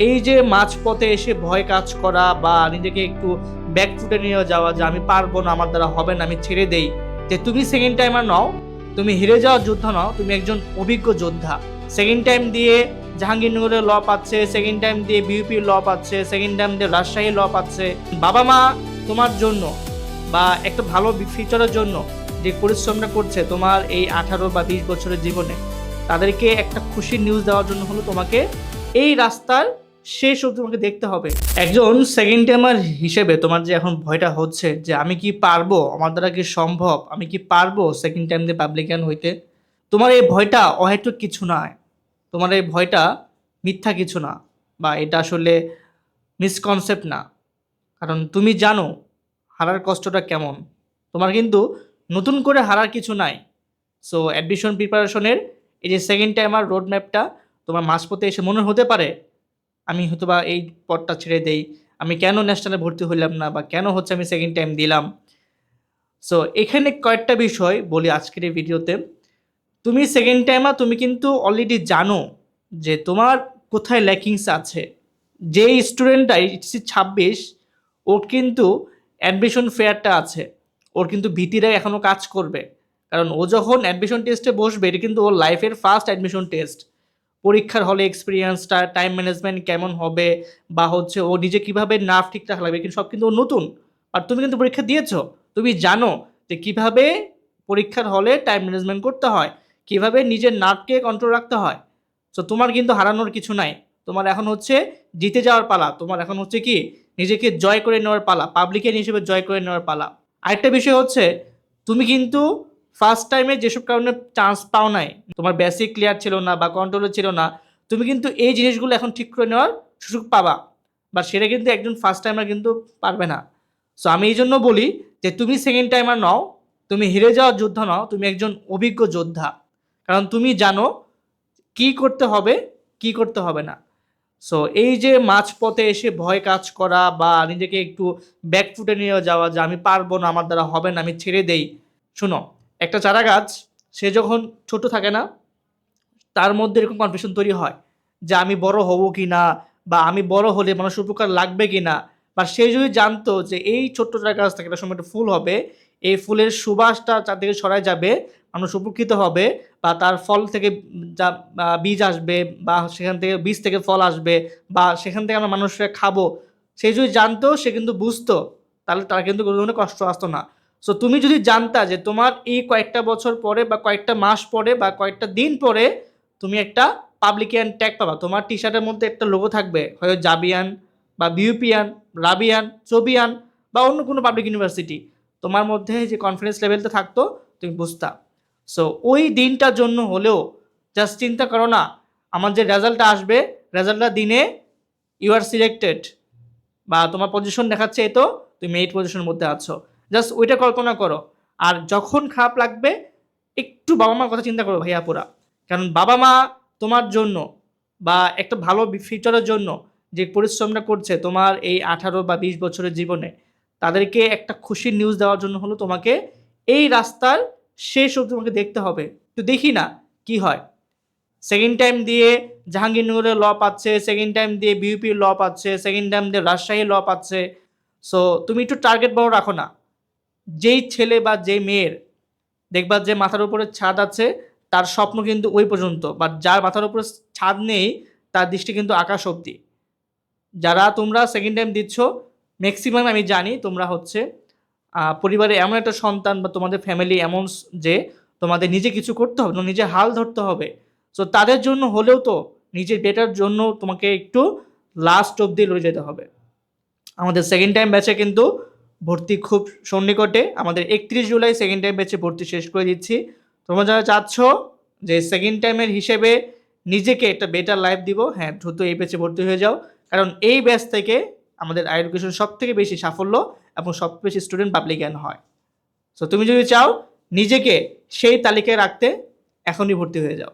এই যে মাঝপথে এসে ভয় কাজ করা বা নিজেকে একটু ব্যাকফুটে নিয়ে যাওয়া যে আমি পারবো না, আমার দ্বারা হবে না, আমি ছেড়ে দেই, যে তুমি সেকেন্ড টাইমার নও, তুমি হেরে যাওয়ার যোদ্ধা নও, তুমি একজন অভিজ্ঞ যোদ্ধা। সেকেন্ড টাইম দিয়ে জাহাঙ্গীরনগরের ল পাচ্ছে, সেকেন্ড টাইম দিয়ে বিউপির ল পাচ্ছে, সেকেন্ড টাইম দিয়ে রাজশাহী ল পাচ্ছে। বাবা মা তোমার জন্য বা একটা ভালো ফিউচারের জন্য যে পরিশ্রমটা করছে তোমার এই 18 বা 20 বছরের জীবনে, তাদেরকে একটা খুশির নিউজ দেওয়ার জন্য হলো তোমাকে এই রাস্তার শেষ অবধি তোমাকে দেখতে হবে। একজন সেকেন্ড টাইমার হিসেবে তোমার যে এখন ভয়টা হচ্ছে যে আমি কি পারবো, আমার দ্বারা কি সম্ভব, আমি কি পারবো সেকেন্ড টাইম দিয়ে পাবলিকান হইতে, তোমার এই ভয়টা অহেতুক কিছু নয়। তোমার এই ভয়টা মিথ্যা কিছু না, বা এটা আসলে মিসকনসেপ্ট না। কারণ তুমি জানো হারার কষ্টটা কেমন। তোমার কিন্তু নতুন করে হারার কিছু নাই। সো অ্যাডমিশন প্রিপারেশনের এই যে সেকেন্ড টাইমার রোড ম্যাপটা তোমার মাঝপথে এসে মনে হতে পারে আমি হয়তো বা এই পথটা ছেড়ে দেই, আমি কেন ন্যাশনালে ভর্তি হইলাম না, বা কেন হচ্ছে আমি সেকেন্ড টাইম দিলাম। সো এখানে কয়েকটা বিষয় বলি আজকের এই ভিডিওতে। তুমি সেকেন্ড টাইমার, তুমি কিন্তু অলরেডি জানো যে তোমার কোথায় ল্যাকিংস আছে। যে স্টুডেন্টটা এইচএসসি 26, ওর কিন্তু অ্যাডমিশন ফেয়ারটা আছে, ওর কিন্তু ভীতিটা এখনও কাজ করবে। কারণ ও যখন অ্যাডমিশন টেস্টে বসবে, এটা কিন্তু ওর লাইফের ফার্স্ট অ্যাডমিশন টেস্ট। পরীক্ষার হলে এক্সপিরিয়েন্সটা, টাইম ম্যানেজমেন্ট কেমন হবে, বা হচ্ছে ও নিজে কীভাবে নার্ভ ঠিকঠাক লাগবে, কিন্তু সব কিন্তু ও নতুন। আর তুমি কিন্তু পরীক্ষা দিয়েছো, তুমি জানো যে কীভাবে পরীক্ষার হলে টাইম ম্যানেজমেন্ট করতে হয়, কীভাবে নিজের নার্ভকে কন্ট্রোল রাখতে হয়। সো তোমার কিন্তু হারানোর কিছু নাই। তোমার এখন হচ্ছে জিতে যাওয়ার পালা, তোমার এখন হচ্ছে কি নিজেকে জয় করে নেওয়ার পালা, পাবলিকের হিসেবে জয় করে নেওয়ার পালা। আরেকটা বিষয় হচ্ছে, তুমি কিন্তু ফার্স্ট টাইমে যেসব কারণে চান্স পাও নাই, তোমার বেসিক ক্লিয়ার ছিল না বা কন্ট্রোলে ছিল না, তুমি কিন্তু এই জিনিসগুলো এখন ঠিক করে নেওয়ার সুযোগ পাবা। বা সেটা কিন্তু একজন ফার্স্ট টাইমার কিন্তু পারবে না। সো আমি এই জন্য বলি যে তুমি সেকেন্ড টাইমার নও, তুমি হেরে যাওয়ার যোদ্ধা নও, তুমি একজন অভিজ্ঞ যোদ্ধা। কারণ তুমি জানো কি করতে হবে, কি করতে হবে না। সো এই যে মাঝপথে এসে ভয় কাজ করা বা নিজেকে একটু ব্যাকফুটে নিয়ে যাওয়া যে আমি পারবো না, আমার দ্বারা হবে না, আমি ছেড়ে দেই। শুনো, একটা চারা গাছ সে যখন ছোট থাকে না, তার মধ্যে এরকম কনফিউশন তৈরি হয় যে আমি বড় হব কি না, বা আমি বড় হলে মানুষের উপকার লাগবে কি না। বা সে যদি জানতো যে এই ছোট্ট চারা গাছ থেকে একটা সময় একটা ফুল হবে, এই ফুলের সুবাসটা চারদিকে ছড়ায় যাবে, মানুষ উপকৃত হবে, বা তার ফল থেকে যা বীজ আসবে, বা সেখান থেকে বীজ থেকে ফল আসবে, বা সেখান থেকে আমরা মানুষরা খাবো, সে যদি জানতো, সে কিন্তু বুঝতো, তাহলে তার কিন্তু কোনো ধরনের কষ্ট আসতো না। সো তুমি যদি জানতা যে তোমার এই কয়েকটা বছর পরে বা কয়েকটা মাস পরে বা কয়েকটা দিন পরে তুমি একটা পাবলিকিয়ান ট্যাগ পাবা, তোমার টি শার্টের মধ্যে একটা লোগো থাকবে, হয়তো জাবিয়ান বা বিউপিয়ান, রাবিয়ান, চবিয়ান, বা অন্য কোনো পাবলিক ইউনিভার্সিটি, তোমার মধ্যে যে কনফিডেন্স লেভেলটা থাকতো তুমি বুঝতা। সো ওই দিনটার জন্য হলেও জাস্ট চিন্তা করো না, আমার যে রেজাল্টটা আসবে, রেজাল্টটা দিনে ইউ আর সিলেক্টেড, বা তোমার পজিশন দেখাচ্ছে এই তো তুমি 8 পজিশনের মধ্যে আছো, জাস্ট ওইটা কল্পনা করো। আর যখন খারাপ লাগবে, একটু বাবা মার কথা চিন্তা করো ভাইয়া পুরা। কারণ বাবা মা তোমার জন্য বা একটা ভালো ফিউচারের জন্য যে পরিশ্রমটা করছে তোমার এই 18 বা 20 বছরের জীবনে, তাদেরকে একটা খুশির নিউজ দেওয়ার জন্য হলো তোমাকে এই রাস্তার শেষ অবধি তোমাকে দেখতে হবে। তো দেখি না কি হয়। সেকেন্ড টাইম দিয়ে জাহাঙ্গীরনগরের ল পাচ্ছে, সেকেন্ড টাইম দিয়ে বিউপির ল পাচ্ছে, সেকেন্ড টাইম দিয়ে রাজশাহী ল পাচ্ছে। সো তুমি একটু টার্গেট বড় রাখো না। যেই ছেলে বা যেই মেয়ের দেখবা যে মাথার উপরে ছাদ আছে, তার স্বপ্ন কিন্তু ওই পর্যন্ত, বা যার মাথার উপরে ছাদ নেই তার দৃষ্টি কিন্তু আকাশ অবধি। যারা তোমরা সেকেন্ড টাইম দিচ্ছ, ম্যাক্সিমাম আমি জানি তোমরা হচ্ছে পরিবারে এমন একটা সন্তান, বা তোমাদের ফ্যামিলি এমন যে তোমাদের নিজে কিছু করতে হবে, নিজে হাল ধরতে হবে। সো তাদের জন্য হলেও তো নিজের বেটার জন্য তোমাকে একটু লাস্ট অবধি লড়ে যেতে হবে। আমাদের সেকেন্ড টাইম ব্যাচে কিন্তু ভর্তি খুব সন্নিকটে, আমাদের 31 জুলাই সেকেন্ড টাইম ব্যাচে ভর্তি শেষ করে দিচ্ছি। তোমরা যারা চাচ্ছ যে সেকেন্ড টাইমের হিসেবে নিজেকে একটা বেটার লাইফ দিব, হ্যাঁ দ্রুত এই ব্যাচে ভর্তি হয়ে যাও। কারণ এই ব্যাচ থেকে আমাদের এডুকেশন সব থেকে বেশি সাফল্য এবং সব বেশি স্টুডেন্ট পাবলিকান হয়। সো তুমি যদি চাও নিজেকে সেই তালিকায় রাখতে, এখনই ভর্তি হয়ে যাও।